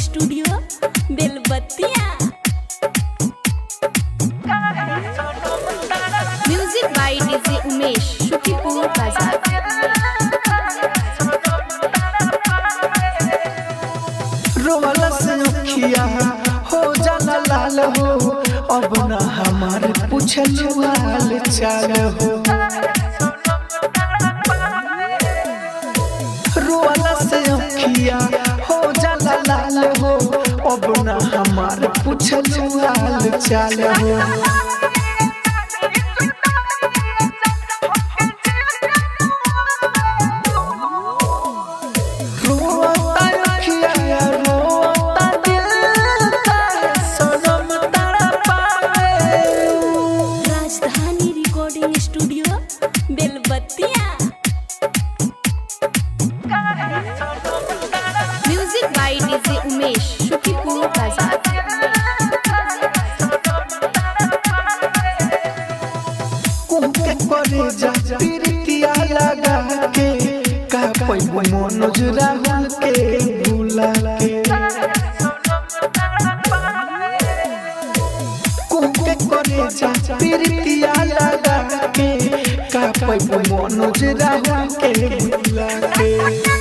Studio Belbattiya. Music by DJ Umesh Shukipur Bazar. रोवाला से अखिया हो जाला लाल हो, अब ना हमारे पूछल हाल चाल हो। रोवाला से अखिया हो जाला लाल हो, अब ना हमारे पूछल हाल चाल हो। Studio Belbattiya. Music by DJ Umesh Shukipur Bazar. करे जा प्रीतिया लगा के का पैबो मनोज राहुल के भूला के। करे जा प्रीतिया लगा के का पैबो मनोज राहुल के भूला के।